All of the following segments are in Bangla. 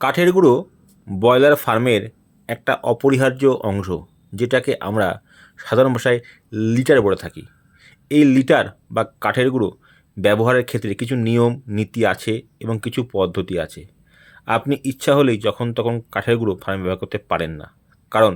কাঠের গুঁড়ো ব্রয়লার ফার্মের একটা অপরিহার্য অংশ, যেটাকে আমরা সাধারণ ভাষায় লিটার বলে থাকি। এই লিটার বা কাঠের গুঁড়ো ব্যবহারের ক্ষেত্রে কিছু নিয়ম নীতি আছে এবং কিছু পদ্ধতি আছে। আপনি ইচ্ছা হলেই যখন তখন কাঠের গুঁড়ো ফার্মে ব্যবহার করতে পারেন না, কারণ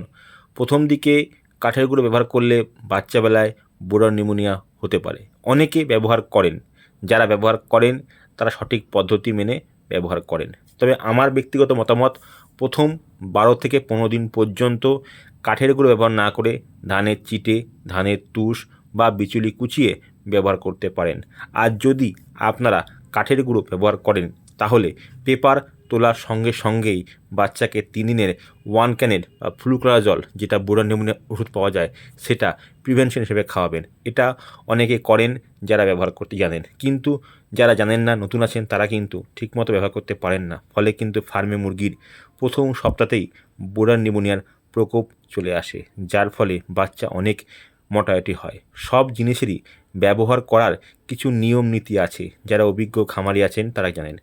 প্রথম দিকে কাঠের গুঁড়ো ব্যবহার করলে বাচ্চাবেলায় বোরন নিউমোনিয়া হতে পারে। অনেকে ব্যবহার করেন, যারা ব্যবহার করেন তারা সঠিক পদ্ধতি মেনে ব্যবহার করেন। তবে আমার ব্যক্তিগত মতামত, প্রথম 12 থেকে 15 দিন পর্যন্ত কাঠের গুঁড়ো ব্যবহার না করে ধানের চিটে, ধানের তুষ বা বিচুলি কুচিয়ে ব্যবহার করতে পারেন। আর যদি আপনারা কাঠের গুঁড়ো ব্যবহার করেন তাহলে পেপার তোলার সঙ্গে সঙ্গেই বাচ্চাকে 3 দিনের 1 ক্যানেট বা ফ্লুক্লোরাজল, যেটা বোরন নিউমোনিয়া ওষুধ পাওয়া যায়, সেটা প্রিভেনশন হিসেবে খাওয়াবেন। এটা অনেকে করেন যারা ব্যবহার করতে জানেন, কিন্তু যারা জানেন না, নতুন আছেন, তারা কিন্তু ঠিকমতো ব্যবহার করতে পারেন না। ফলে কিন্তু ফার্মে মুরগির প্রথম সপ্তাহতেই বোরন নিউমোনিয়ার প্রকোপ চলে আসে, যার ফলে বাচ্চা অনেক মর্টালিটি হয়। সব জিনিসেরই ব্যবহার করার কিছু নিয়ম নীতি আছে, যারা অভিজ্ঞ খামারি আছেন তারা জানেন।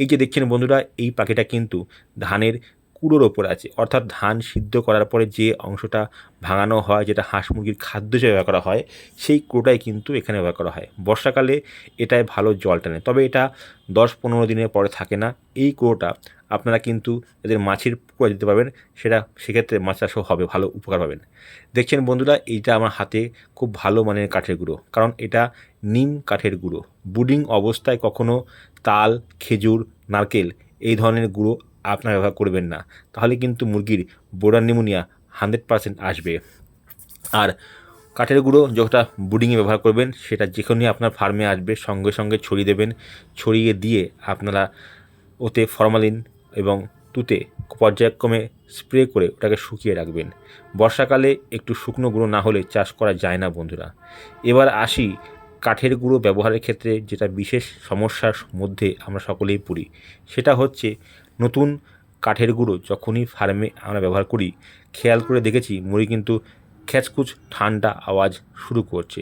এই যে দেখছেন বন্ধুরা, এই পাখিটা কিন্তু ধানের কুড়োর ওপর আছে, অর্থাৎ ধান সিদ্ধ করার পরে যে অংশটা ভাঙানো হয়, যেটা হাঁস মুরগির খাদ্য হিসেবে ব্যবহার করা হয়, সেই কুড়োটাই কিন্তু এখানে ব্যবহার করা হয়। বর্ষাকালে এটায় ভালো জল টানে, তবে এটা 10-15 দিনের পরে থাকে না। এই কুড়োটা আপনারা কিন্তু এদের মাছের পুকুরে দিতে পারবেন, সেক্ষেত্রে মাছ চাষও হবে, ভালো উপকার পাবেন। দেখছেন বন্ধুরা, এইটা আমার হাতে খুব ভালো মানের কাঠের গুঁড়ো, কারণ এটা নিম কাঠের গুঁড়ো। ব্রুডিং অবস্থায় কখনো তাল, খেজুর, নারকেল এই ধরনের গুঁড়ো আপনারা ব্যবহার করবেন না, তাহলে কিন্তু মুরগির বোরন নিউমোনিয়া 100% আসবে। আর কাঠের গুঁড়ো যেটা ব্রুডিংয়ে ব্যবহার করবেন, সেটা যেখানে আপনার ফার্মে আসবে সঙ্গে সঙ্গে ছড়িয়ে দেবেন। ছড়িয়ে দিয়ে আপনারা ওতে ফরমালিন এবং তুতে পর্যায়ক্রমে স্প্রে করে ওটাকে শুকিয়ে রাখবেন। বর্ষাকালে একটু শুকনো গুঁড়ো না হলে চাষ করা যায় না বন্ধুরা। এবার আসি কাঠের গুঁড়ো ব্যবহারের ক্ষেত্রে যেটা বিশেষ সমস্যার মধ্যে আমরা সকলেই পড়ি, সেটা হচ্ছে নতুন কাঠের গুঁড়ো যখনই ফার্মে আমরা ব্যবহার করি, খেয়াল করে দেখেছি মুরগি কিন্তু খ্যাচকুচ ঠান্ডা আওয়াজ শুরু করছে।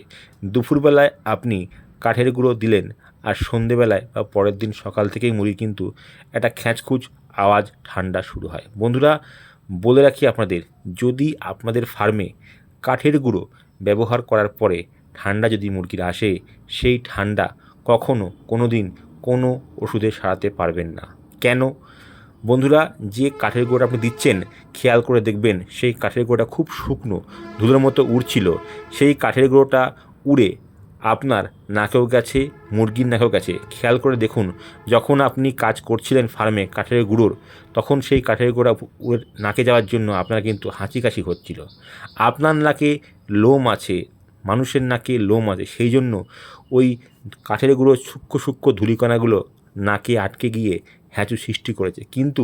দুপুরবেলায় আপনি কাঠের গুঁড়ো দিলেন, আর সন্ধেবেলায় বা পরের দিন সকাল থেকেই মুরগি কিন্তু একটা খ্যাঁচখুচ আওয়াজ ঠান্ডা শুরু হয়। বন্ধুরা, বলে রাখি আপনাদের, যদি আপনাদের ফার্মে কাঠের গুঁড়ো ব্যবহার করার পরে ঠান্ডা যদি মুরগির আসে, সেই ঠান্ডা কখনো কোনো দিন কোনো ওষুধে সারাতে পারবেন না। কেন? বন্ধুরা, যে কাঠের গুঁড়োটা আপনি দিচ্ছেন, খেয়াল করে দেখবেন সেই কাঠের গুঁড়োটা খুব শুকনো, ধুলোর মতো উড়ছিল। সেই কাঠের গুঁড়োটা উড়ে আপনার নাকেও গেছে, মুরগির নাকেও গেছে। খেয়াল করে দেখুন, যখন আপনি কাজ করছিলেন ফার্মে কাঠের গুঁড়োর, তখন সেই কাঠের গুঁড়া উড়ে নাকে যাওয়ার জন্য আপনার কিন্তু হাঁচি কাশি হচ্ছিল। আপনার নাকে লোম আছে, মানুষের নাকে লোম আছে, সেই জন্য ওই কাঠের গুঁড়োর সূক্ষ্ম সূক্ষ্ম ধূলিকণাগুলো নাকে আটকে গিয়ে হ্যাঁচু সৃষ্টি করেছে। কিন্তু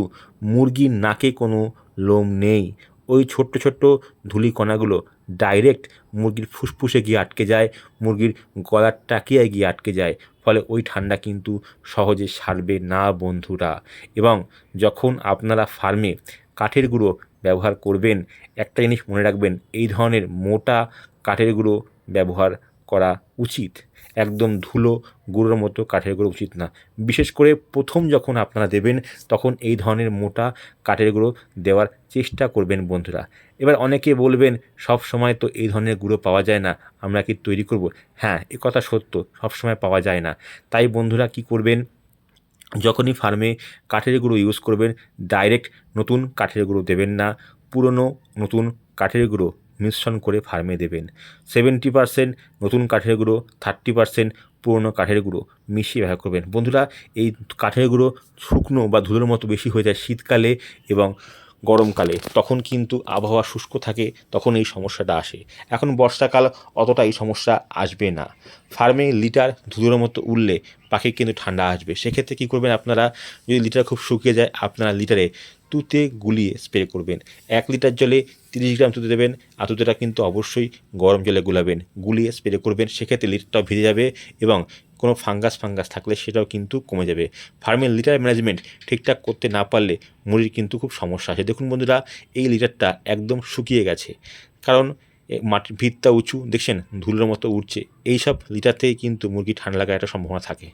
মুরগির নাকে কোনো লোম নেই। ওই ছোট্ট ছোট্ট ধূলিকণাগুলো ডাইরেক্ট মুরগির ফুসফুসে গিয়ে আটকে যায়, মুরগির গলার টাকিয়ায় গিয়ে আটকে যায়। ফলে ওই ঠান্ডা কিন্তু সহজে সারবে না বন্ধুরা। এবং যখন আপনারা ফার্মে কাঠের গুঁড়ো ব্যবহার করবেন, একটা জিনিস মনে রাখবেন, এই ধরনের মোটা কাঠের গুঁড়ো ব্যবহার করা উচিত। একদম ধুলো গুঁড়োর মতো কাঠের গুঁড়ো উচিত না। বিশেষ করে প্রথম যখন আপনারা দেবেন, তখন এই ধরনের মোটা কাঠের গুঁড়ো দেওয়ার চেষ্টা করবেন বন্ধুরা। এবার অনেকে বলবেন, সব সময় তো এই ধরনের গুঁড়ো পাওয়া যায় না, আমরা কি তৈরি করব? হ্যাঁ, এ কথা সত্য, সবসময় পাওয়া যায় না। তাই বন্ধুরা কী করবেন, যখনই ফার্মে কাঠের গুঁড়ো ইউজ করবেন, ডাইরেক্ট নতুন কাঠের গুঁড়ো দেবেন না, পুরনো নতুন কাঠের গুঁড়ো মিশ্রণ করে ফার্মে দেবেন। 70% নতুন কাঠের গুঁড়ো, 30% পুরনো কাঠের গুঁড়ো মিশিয়ে ব্যবহার করবেন। বন্ধুরা, এই কাঠের গুঁড়ো শুকনো বা ধুলোর মতো বেশি হয়ে যায় শীতকালে এবং গরমকালে, তখন কিন্তু আবহাওয়া শুষ্ক থাকে, তখন এই সমস্যাটা আসে। এখন বর্ষাকাল অতটা এই সমস্যা আসবে না। ফার্মে লিটার ধুলোর মতো উঠলে পাখির কিন্তু ঠান্ডা আসবে। সেক্ষেত্রে কী করবেন আপনারা, যদি লিটার খুব শুকিয়ে যায়, আপনারা লিটারে তুতে গুলিয়ে স্প্রে করবেন। 1 লিটার জলে 30 গ্রাম তুতে দেবেন, আর তুতেটা কিন্তু অবশ্যই গরম জলে গুলাবেন, গুলিয়ে স্প্রে করবেন। সেক্ষেত্রে লিটারটাও ভিজে যাবে এবং কোনো ফাঙ্গাস থাকলে সেটাও কিন্তু কমে যাবে। ফার্মের লিটার ম্যানেজমেন্ট ঠিকঠাক করতে না পারলে মুরগির কিন্তু খুব সমস্যা আছে। দেখুন বন্ধুরা, এই লিটারটা একদম শুকিয়ে গেছে, কারণ মাটির ভিতটা উঁচু, দেখছেন ধুলোর মতো উঠছে। এইসব লিটার থেকেই কিন্তু মুরগি ঠান্ডা লাগার একটা সম্ভাবনা থাকে।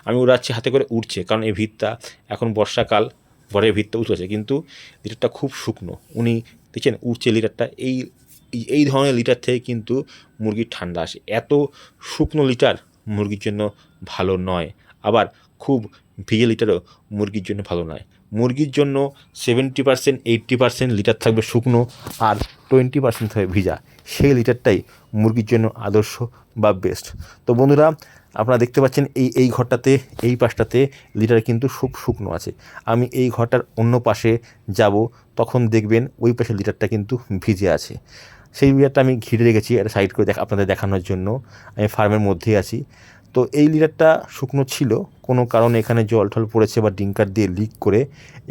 আমি উড়াচ্ছি হাতে করে, উঠছে, কারণ এই ভিতটা এখন বর্ষাকাল, ঘরের ভিতরে উঁচু আছে, কিন্তু লিটারটা খুব শুকনো। উনি দেখছেন উঠছে লিটারটা, এই ধরনের লিটার থেকে কিন্তু মুরগির ঠান্ডা আসে। এত শুকনো লিটার মুরগির জন্য ভালো নয়, আবার খুব ভিজে লিটারও মুরগির জন্য ভালো নয়। মুরগির জন্য 70% 80% লিটার থাকবে শুকনো, আর 20% থাকবে ভিজা। সেই লিটারটাই মুরগির জন্য আদর্শ বা বেস্ট। তো বন্ধুরা, আপনারা দেখতে পাচ্ছেন এই ঘরটাতে, এই পাশটাতে লিটার কিন্তু শুকনো আছে। আমি এই ঘরটার অন্য পাশে যাব, তখন দেখবেন ওই পাশে লিটারটা কিন্তু ভিজে আছে। সেই লিটারটা আমি ঘিরে রেখেছি একটা সাইড করে আপনাদের দেখানোর জন্য। আমি ফার্মের মধ্যেই আছি। তো এই লিটারটা শুকনো ছিল, কোনো কারণে এখানে জল টল পড়েছে বা ডিঙ্কার দিয়ে লিক করে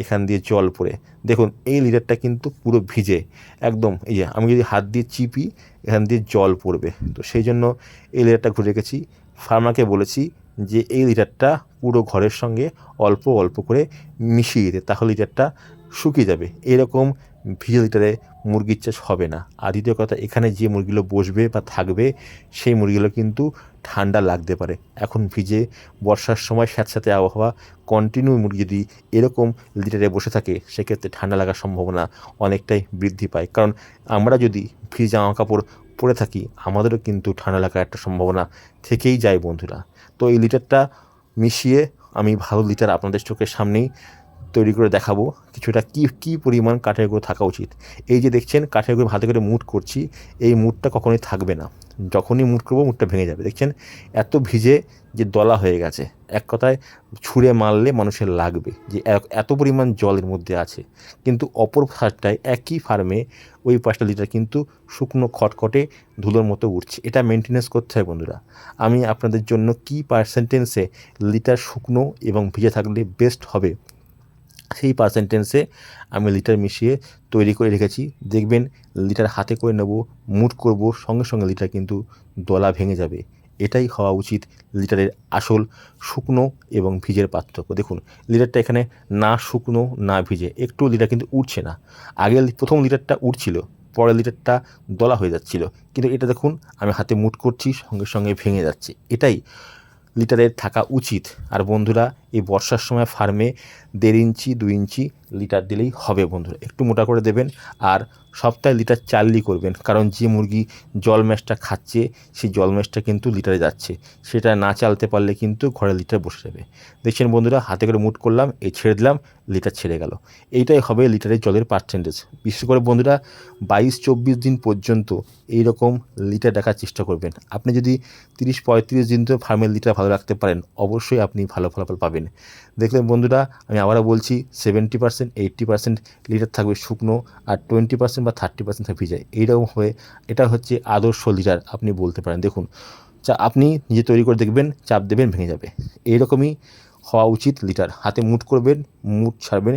এখান দিয়ে জল পড়ে দেখুন এই লিটারটা কিন্তু পুরো ভিজে একদম। এই যে আমি যদি হাত দিয়ে চিপি এখান দিয়ে জল পড়বে। তো সেই জন্য এই লিটারটা ঘুরে রেখেছি। ফার্মারকে বলেছি যে এই লিটারটা পুরো ঘরের সঙ্গে অল্প অল্প করে মিশিয়ে দিতে, তাহলে লিটারটা শুকিয়ে যাবে। এরকম ভিজে লিটারে মুরগির চাষ হবে না। আর দ্বিতীয় কথা, এখানে যে মুরগিগুলো বসবে বা থাকবে সেই মুরগিগুলো কিন্তু ঠান্ডা লাগতে পারে। এখন ভিজে বর্ষার সময় স্যাঁতস্যাঁতে আবহাওয়া, কন্টিনিউ মুরগি যদি এরকম লিটারে বসে থাকে সেক্ষেত্রে ঠান্ডা লাগার সম্ভাবনা অনেকটাই বৃদ্ধি পায়। কারণ আমরা যদি ভিজে জামা কাপড় পরে থাকি আমাদেরও কিন্তু ঠান্ডা লাগার একটা সম্ভাবনা থেকেই যায় বন্ধুরা। তো এই লিটারটা মিশিয়ে আমি ভালো লিটার আপনাদের চোখের সামনেই তৈরি করে দেখাবো কিছুটা কী পরিমাণ কাঠের গুঁড়ো থাকা উচিত। এই যে দেখছেন কাঠের গুঁড়ো হাতে করে মুট করছি, এই মুটটা কখনোই থাকবে না। যখনই মুট করবো মুটটা ভেঙে যাবে। দেখছেন এত ভিজে যে দলা হয়ে গেছে, এক কথায় ছুঁড়ে মারলে মানুষের লাগবে, যে এত পরিমাণ জলের মধ্যে আছে। কিন্তু অপর ফার্স্টটায় একই ফার্মে ওই 5টা লিটার কিন্তু শুকনো খটখটে ধুলোর মতো উঠছে। এটা মেনটেনেন্স করতে হয় বন্ধুরা। আমি আপনাদের জন্য কী পার্সেন্টেন্সে লিটার শুকনো এবং ভিজে থাকলে বেস্ট হবে সেই পার্সেন্টেন্সে আমি লিটার মিশিয়ে তৈরি করে রেখেছি। দেখবেন লিটার হাতে করে নেব, মুট করব, সঙ্গে সঙ্গে লিটার কিন্তু দলা ভেঙে যাবে। এটাই হওয়া উচিত লিটারের আসল শুকনো এবং ভিজের পার্থক্য। দেখুন লিটারটা এখানে না শুকনো না ভিজে, একটু লিটার কিন্তু উঠছে না। আগে প্রথম লিটারটা উঠছিল, পরের লিটারটা দলা হয়ে যাচ্ছিল, কিন্তু এটা দেখুন আমি হাতে মুট করছি সঙ্গে সঙ্গে ভেঙে যাচ্ছে। এটাই লিটারের থাকা উচিত। আর বন্ধুরা, এই বর্ষার সময় ফার্মে 1.5 ইঞ্চি 2 ইঞ্চি লিটার দিলেই হবে বন্ধুরা। একটু মোটা করে দেবেন, আর সপ্তাহে লিটার চাললি করবেন, কারণ যে মুরগি জল ম্যাশটা খাচ্ছে সেই জল ম্যাশটা কিন্তু লিটারে যাচ্ছে। সেটা না চালতে পারলে কিন্তু ঘরে লিটার বসে যাবে। দেখছেন বন্ধুরা, হাতে করে মুট করলাম, এই ছেড়ে দিলাম, লিটার ছেড়ে গেল। এইটাই হবে লিটারের জলের পার্সেন্টেজ। বিশেষ করে বন্ধুরা 22-24 দিন পর্যন্ত এই রকম লিটার রাখার চেষ্টা করবেন। আপনি যদি 30-35 দিন তো ফার্মের লিটার ভালো রাখতে পারেন, অবশ্যই আপনি ভালো ফলাফল পাবেন। দেখলেন বন্ধুরা, আমি আবারও বলছি 70% 80% লিটার থাকবে শুকনো, আর 20% বা 30% থাকবে ভিজায়। এইরকম হয়ে এটা হচ্ছে আদর্শ লিটার আপনি বলতে পারেন। দেখুন আপনি নিজে তৈরি করে দেখবেন, চাপ দেবেন ভেঙে যাবে। এইরকমই হওয়া উচিত লিটার। হাতে মুট করবেন, মুট ছাড়বেন,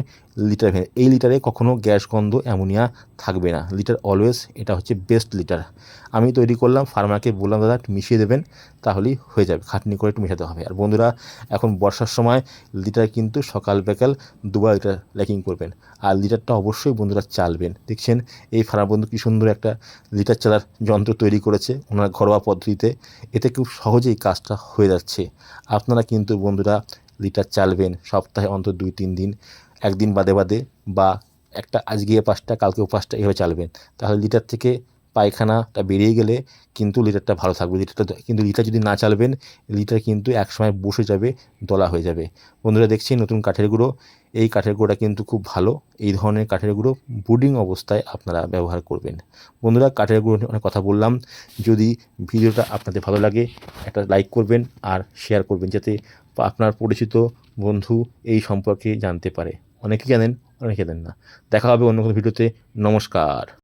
লিটার ভেঙে। এই লিটারে কখনো গ্যাস গন্ধ অ্যামোনিয়া থাকবে না। লিটার অলওয়েজ এটা হচ্ছে বেস্ট লিটার। আমি তৈরি করলাম, ফার্মারকে বললাম দাদা একটু মিশিয়ে দেবেন, তাহলেই হয়ে যাবে। খাটনি করে একটু মেশাতে হবে। আর বন্ধুরা, এখন বর্ষার সময় লিটার কিন্তু সকাল বিকাল দুবার লিটার ল্যাকিং করবেন, আর লিটারটা অবশ্যই বন্ধুরা চালবেন। দেখছেন এই ফার্মার বন্ধু কী সুন্দর একটা লিটার চালার যন্ত্র তৈরি করেছে ওনার ঘরোয়া পদ্ধতিতে। এতে খুব সহজেই কাজটা হয়ে যাচ্ছে। আপনারা কিন্তু বন্ধুরা লিটার চালবেন সপ্তাহে অন্তত 2-3 দিন, একদিন বাদে বাদে, বা একটা আজকে 5টা কালকেও 5টা এভাবে চালবেন। তাহলে লিটার থেকে পায়খানাটা বেরিয়ে গেলে কিন্তু লিটারটা ভালো থাকবে। কিন্তু লিটার যদি না চালবেন, লিটার কিন্তু একসময় বসে যাবে, দলা হয়ে যাবে। বন্ধুরা দেখছেন নতুন কাঠের গুঁড়ো, এই কাঠের গুঁড়োটা কিন্তু খুব ভালো। এই ধরনের কাঠের গুঁড়ো ব্রুডিং অবস্থায় আপনারা ব্যবহার করবেন। বন্ধুরা কাঠের গুঁড়ো নিয়ে অনেক কথা বললাম। যদি ভিডিওটা আপনাদের ভালো লাগে একটা লাইক করবেন আর শেয়ার করবেন, যাতে আপনার পরিচিত বন্ধু এই সম্পর্কে জানতে পারে। অনেকেই জানেন, অনেকে জানেন না। দেখা হবে অন্য কোনো ভিডিওতে। নমস্কার।